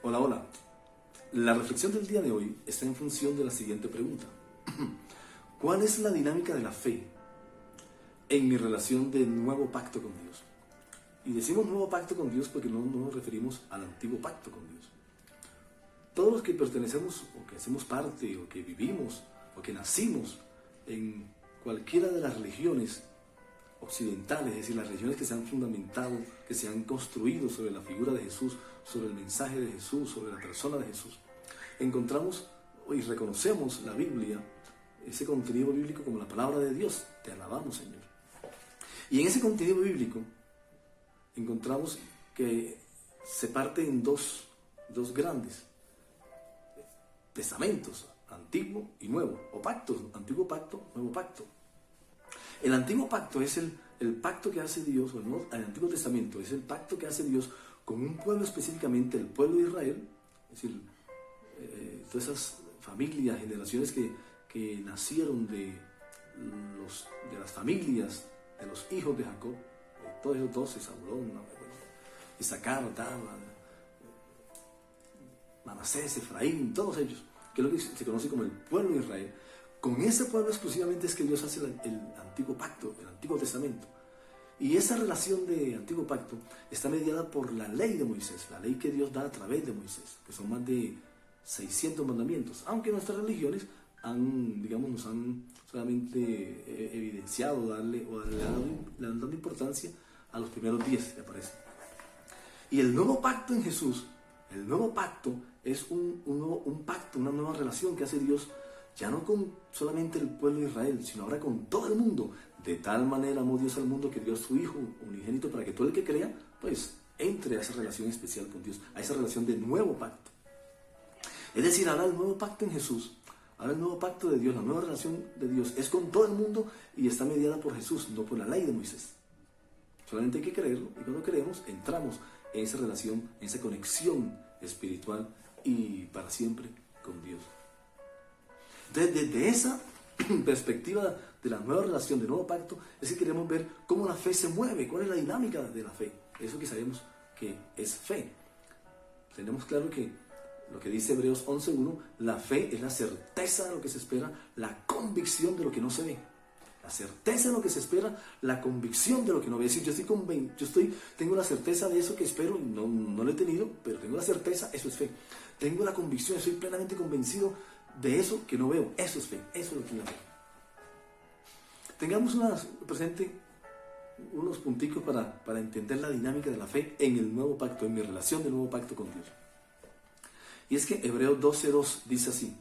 Hola, hola. La reflexión del día de hoy está en función de la siguiente pregunta. ¿Cuál es la dinámica de la fe en mi relación de nuevo pacto con Dios? Y decimos nuevo pacto con Dios porque no nos referimos al antiguo pacto con Dios. Todos los que pertenecemos o que hacemos parte o que vivimos o que nacimos en cualquiera de las religiones occidentales, es decir, las religiones que se han fundamentado, que se han construido sobre la figura de Jesús, sobre el mensaje de Jesús, sobre la persona de Jesús, encontramos y reconocemos la Biblia, ese contenido bíblico como la palabra de Dios. Te alabamos, Señor. Y en ese contenido bíblico encontramos que se parte en dos grandes testamentos, antiguo y nuevo, o pactos, antiguo pacto, nuevo pacto. El antiguo pacto es el pacto que hace Dios, o el Antiguo Testamento es el pacto que hace Dios con un pueblo, específicamente el pueblo de Israel, es decir, todas esas familias, generaciones que nacieron de las familias de los hijos de Jacob, todos esos 12, Zabulón, Isaacar, Manasés, Efraín, todos ellos, que es lo que se conoce como el pueblo de Israel. Con ese pueblo exclusivamente es que Dios hace el antiguo pacto, el Antiguo Testamento. Y esa relación de antiguo pacto está mediada por la ley de Moisés, la ley que Dios da a través de Moisés, que son más de 600 mandamientos, aunque nuestras religiones nos han solamente evidenciado, le han dado importancia a los primeros 10 que aparecen. Y el nuevo pacto en Jesús, el nuevo pacto es un pacto, una nueva relación que hace Dios, ya no con solamente el pueblo de Israel, sino ahora con todo el mundo. De tal manera amó Dios al mundo que dio a su Hijo unigénito para que todo el que crea, pues, entre a esa relación especial con Dios, a esa relación de nuevo pacto. Es decir, ahora el nuevo pacto en Jesús, ahora el nuevo pacto de Dios, la nueva relación de Dios es con todo el mundo y está mediada por Jesús, no por la ley de Moisés. Solamente hay que creerlo y cuando creemos entramos en esa relación, en esa conexión espiritual y para siempre con Dios. Entonces, desde esa perspectiva de la nueva relación, del nuevo pacto, es que queremos ver cómo la fe se mueve, cuál es la dinámica de la fe. Eso que sabemos que es fe. Tenemos claro que lo que dice Hebreos 11:1, la fe es la certeza de lo que se espera, la convicción de lo que no se ve. La certeza de lo que se espera, la convicción de lo que no ve. Es decir, tengo la certeza de eso que espero, no lo he tenido, pero tengo la certeza, eso es fe. Tengo la convicción, estoy plenamente convencido de eso que no veo, eso es fe, eso es lo que es la fe. Tengamos presente unos punticos para entender la dinámica de la fe en el nuevo pacto, en mi relación del nuevo pacto con Dios. Y es que Hebreos 12:2 dice así,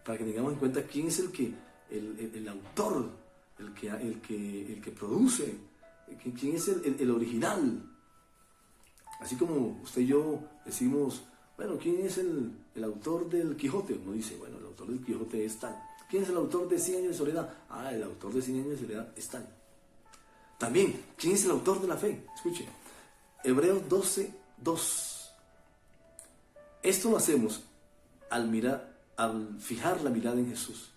para que tengamos en cuenta quién es el autor, el que produce, quién es el original. Así como usted y yo decimos, bueno, ¿quién es el autor del Quijote? Uno dice, bueno, el autor del Quijote es tal. ¿Quién es el autor de 100 años de soledad? El autor de 100 años de soledad es tal. También, ¿quién es el autor de la fe? Escuche, Hebreos 12:2. Esto lo hacemos al fijar la mirada en Jesús,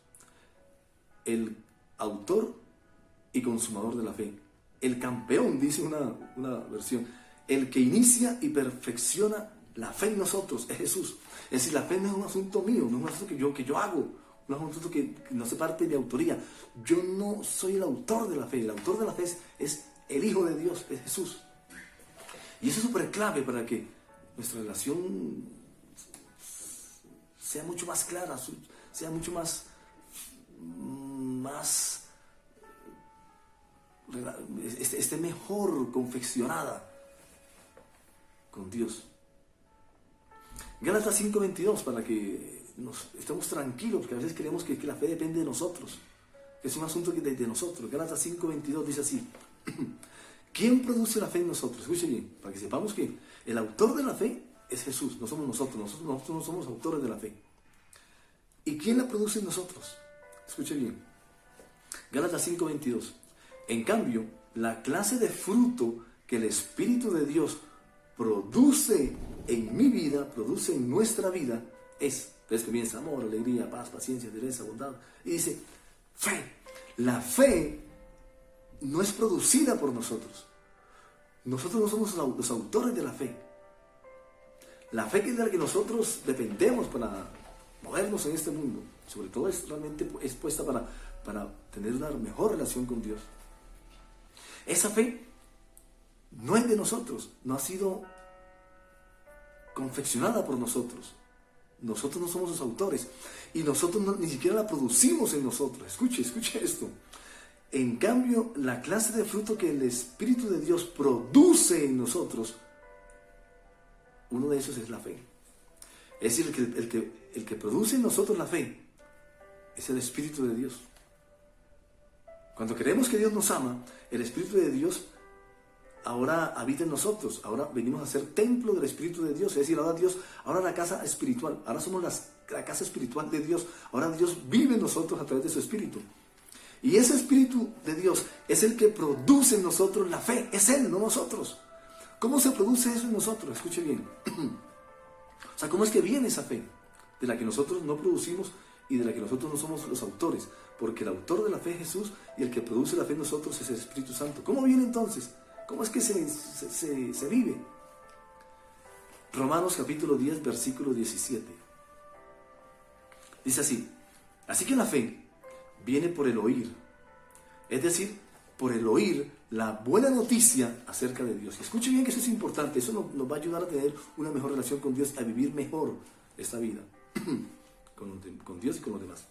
el autor y consumador de la fe, el campeón, dice una versión, el que inicia y perfecciona la fe en nosotros, es Jesús. Es decir, la fe no es un asunto mío, no es un asunto que yo hago, no es un asunto que no hace parte de mi autoría. Yo no soy el autor de la fe, el autor de la fe es el Hijo de Dios, es Jesús. Y eso es súper clave para que nuestra relación sea mucho más clara, sea mucho esté mejor confeccionada con Dios. Gálatas 5:22, para que estemos tranquilos, porque a veces creemos que la fe depende de nosotros, que es un asunto de nosotros. Gálatas 5:22 dice así, ¿quién produce la fe en nosotros? Escuchen bien, para que sepamos que el autor de la fe es Jesús, no somos nosotros no somos autores de la fe. ¿Y quién la produce en nosotros? Escuchen bien, Gálatas 5:22, en cambio, la clase de fruto que el Espíritu de Dios produce en mi vida, produce en nuestra vida, entonces comienza amor, alegría, paz, paciencia, entereza, bondad, y dice, fe. La fe no es producida por nosotros. Nosotros no somos los autores de la fe. La fe que es de la que nosotros dependemos para movernos en este mundo, sobre todo realmente es puesta para tener una mejor relación con Dios. Esa fe no es de nosotros, no ha sido confeccionada por nosotros. Nosotros no somos los autores y nosotros ni siquiera la producimos en nosotros. Escuche esto. En cambio, la clase de fruto que el Espíritu de Dios produce en nosotros, uno de esos es la fe. Es decir, el que produce en nosotros la fe es el Espíritu de Dios. Cuando creemos que Dios nos ama, el Espíritu de Dios ahora habita en nosotros. Ahora venimos a ser templo del Espíritu de Dios. Es decir, ahora la casa espiritual. Ahora somos la casa espiritual de Dios. Ahora Dios vive en nosotros a través de su Espíritu. Y ese Espíritu de Dios es el que produce en nosotros la fe. Es Él, no nosotros. ¿Cómo se produce eso en nosotros? Escuche bien. O sea, ¿cómo es que viene esa fe? De la que nosotros no producimos y de la que nosotros no somos los autores. Porque el autor de la fe es Jesús y el que produce la fe en nosotros es el Espíritu Santo. ¿Cómo viene entonces? ¿Cómo es que se vive? Romanos capítulo 10, versículo 17. Dice así: así que la fe viene por el oír. Es decir, por el oír la buena noticia acerca de Dios. Y escuche bien que eso es importante. Eso nos va a ayudar a tener una mejor relación con Dios, a vivir mejor esta vida con Dios y con los demás.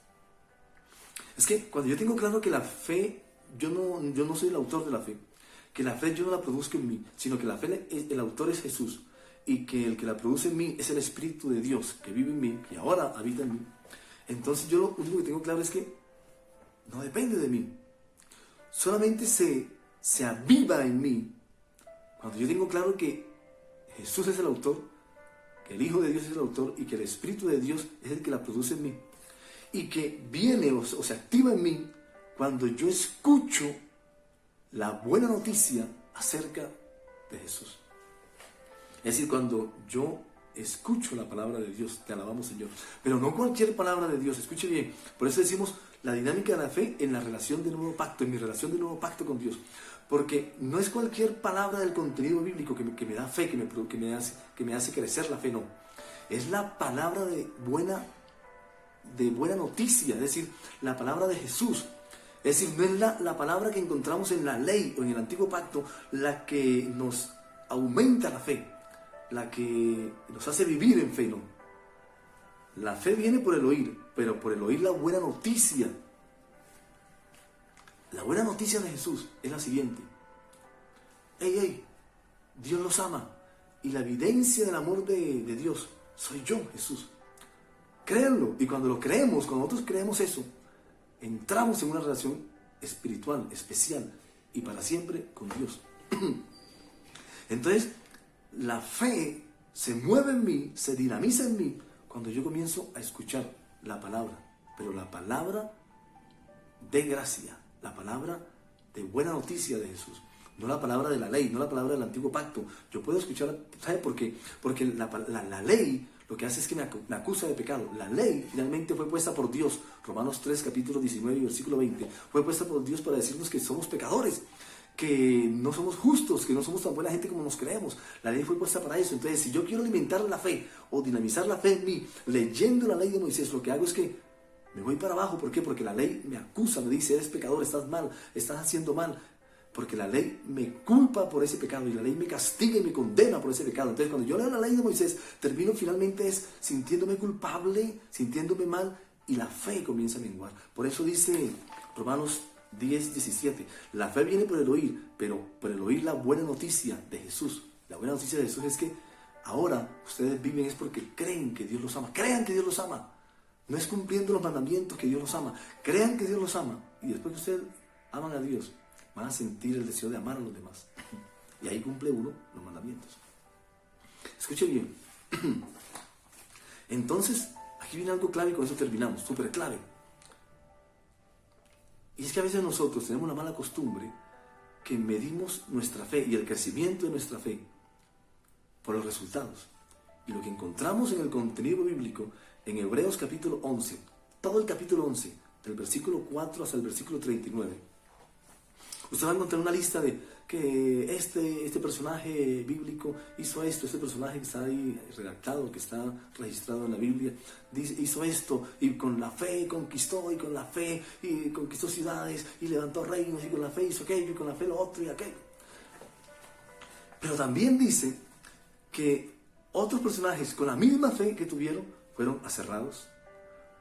Es que cuando yo tengo claro que la fe, yo no soy el autor de la fe, que la fe yo no la produzco en mí, sino que la fe, el autor es Jesús, y que el que la produce en mí es el Espíritu de Dios que vive en mí, que ahora habita en mí. Entonces yo lo único que tengo claro es que no depende de mí. Solamente se aviva en mí cuando yo tengo claro que Jesús es el autor, que el Hijo de Dios es el autor y que el Espíritu de Dios es el que la produce en mí. Y que viene o se activa en mí cuando yo escucho la buena noticia acerca de Jesús. Es decir, cuando yo escucho la palabra de Dios, te alabamos, Señor. Pero no cualquier palabra de Dios, escuche bien. Por eso decimos la dinámica de la fe en la relación del nuevo pacto, en mi relación del nuevo pacto con Dios. Porque no es cualquier palabra del contenido bíblico que me da fe, que me hace crecer la fe, no. Es la palabra de buena noticia, es decir, la palabra de Jesús. Es decir, no es la palabra que encontramos en la ley o en el antiguo pacto la que nos aumenta la fe, la que nos hace vivir en fe, no. La fe viene por el oír, pero por el oír la buena noticia. La buena noticia de Jesús es la siguiente: Dios los ama, y la evidencia del amor de Dios soy yo, Jesús. Créanlo, y cuando lo creemos, cuando nosotros creemos eso, entramos en una relación espiritual, especial y para siempre con Dios. Entonces, la fe se mueve en mí, se dinamiza en mí cuando yo comienzo a escuchar la palabra, pero la palabra de gracia, la palabra de buena noticia de Jesús, no la palabra de la ley, no la palabra del antiguo pacto. Yo puedo escuchar, ¿sabe por qué? Porque la ley lo que hace es que me acusa de pecado. La ley finalmente fue puesta por Dios. Romanos 3, capítulo 19 y versículo 20. Fue puesta por Dios para decirnos que somos pecadores, que no somos justos, que no somos tan buena gente como nos creemos. La ley fue puesta para eso. Entonces, si yo quiero alimentar la fe o dinamizar la fe en mí, leyendo la ley de Moisés, lo que hago es que me voy para abajo. ¿Por qué? Porque la ley me acusa, me dice: eres pecador, estás mal, estás haciendo mal. Porque la ley me culpa por ese pecado y la ley me castiga y me condena por ese pecado. Entonces, cuando yo leo la ley de Moisés, termino finalmente sintiéndome culpable, sintiéndome mal, y la fe comienza a menguar. Por eso dice Romanos 10, 17, la fe viene por el oír, pero por el oír la buena noticia de Jesús. La buena noticia de Jesús es que ahora ustedes viven es porque creen que Dios los ama. Crean que Dios los ama. No es cumpliendo los mandamientos que Dios los ama. Crean que Dios los ama. Y después que ustedes aman a Dios, van a sentir el deseo de amar a los demás. Y ahí cumple uno los mandamientos. Escuche bien. Entonces, aquí viene algo clave y con eso terminamos. Súper clave. Y es que a veces nosotros tenemos la mala costumbre que medimos nuestra fe y el crecimiento de nuestra fe por los resultados. Y lo que encontramos en el contenido bíblico, en Hebreos capítulo 11, todo el capítulo 11, del versículo 4 hasta el versículo 39, usted va a encontrar una lista de que este personaje bíblico hizo esto, este personaje que está ahí redactado, que está registrado en la Biblia, hizo esto y con la fe conquistó, y con la fe y conquistó ciudades y levantó reinos, y con la fe hizo aquello, y con la fe lo otro y aquello. Pero también dice que otros personajes con la misma fe que tuvieron fueron aserrados,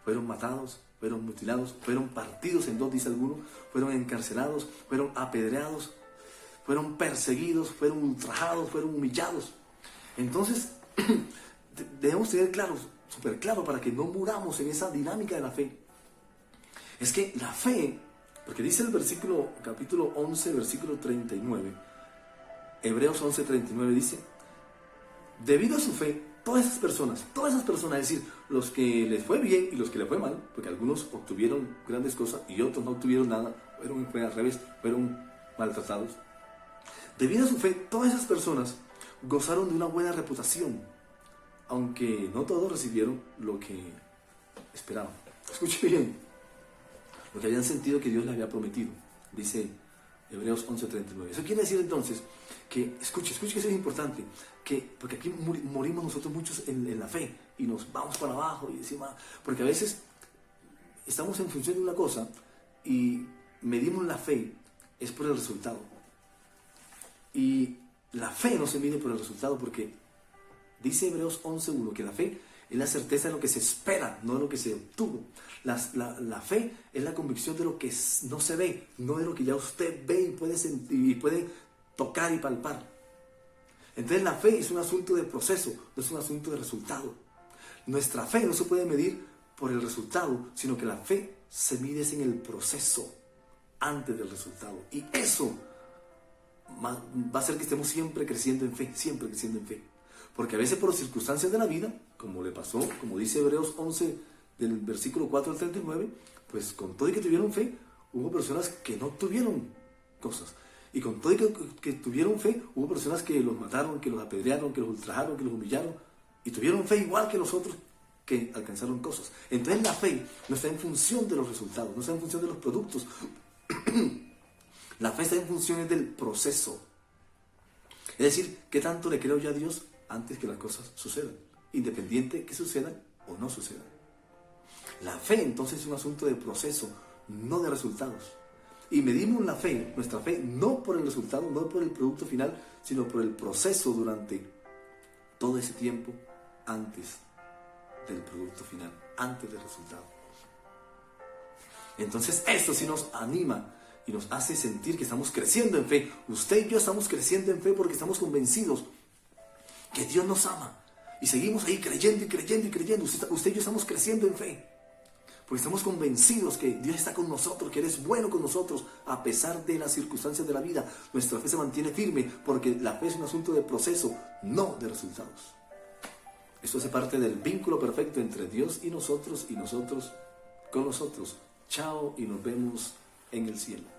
fueron matados, fueron mutilados, fueron partidos en dos, dice alguno, fueron encarcelados, fueron apedreados, fueron perseguidos, fueron ultrajados, fueron humillados. Entonces, debemos tener claro, súper claro, para que no muramos en esa dinámica de la fe. Es que la fe, porque dice el versículo, capítulo 11, versículo 39, Hebreos 11, 39 dice, debido a su fe, todas esas personas, es decir, los que les fue bien y los que les fue mal, porque algunos obtuvieron grandes cosas y otros no obtuvieron nada, fue al revés, fueron maltratados. Debido a su fe, todas esas personas gozaron de una buena reputación, aunque no todos recibieron lo que esperaban. Escuche bien, lo que habían sentido que Dios les había prometido, dice Hebreos 11:39. Eso quiere decir entonces que, escuche que eso es importante, porque aquí morimos nosotros muchos en la fe y nos vamos para abajo y decimos, porque a veces estamos en función de una cosa y medimos la fe es por el resultado. Y la fe no se mide por el resultado, porque dice Hebreos 11:1 que la fe es la certeza de lo que se espera, no de lo que se obtuvo. La fe es la convicción de lo que no se ve, no de lo que ya usted ve y puede sentir y puede tocar y palpar. Entonces la fe es un asunto de proceso, no es un asunto de resultado. Nuestra fe no se puede medir por el resultado, sino que la fe se mide en el proceso antes del resultado. Y eso va a hacer que estemos siempre creciendo en fe, siempre creciendo en fe. Porque a veces por circunstancias de la vida, como le pasó, como dice Hebreos 11, del versículo 4 al 39, pues con todo y que tuvieron fe, hubo personas que no tuvieron cosas. Y con todo y que tuvieron fe, hubo personas que los mataron, que los apedrearon, que los ultrajaron, que los humillaron. Y tuvieron fe igual que los otros que alcanzaron cosas. Entonces la fe no está en función de los resultados, no está en función de los productos. La fe está en función del proceso. Es decir, ¿qué tanto le creo yo a Dios antes que las cosas sucedan? Independiente que sucedan o no sucedan. La fe entonces es un asunto de proceso, no de resultados. Y medimos la fe, nuestra fe, no por el resultado, no por el producto final, sino por el proceso durante todo ese tiempo antes del producto final, antes del resultado. Entonces esto sí nos anima y nos hace sentir que estamos creciendo en fe. Usted y yo estamos creciendo en fe porque estamos convencidos que Dios nos ama. Y seguimos ahí creyendo y creyendo y creyendo. Usted y yo estamos creciendo en fe. Porque estamos convencidos que Dios está con nosotros, que Él es bueno con nosotros, a pesar de las circunstancias de la vida. Nuestra fe se mantiene firme, porque la fe es un asunto de proceso, no de resultados. Esto hace parte del vínculo perfecto entre Dios y nosotros con nosotros. Chao y nos vemos en el cielo.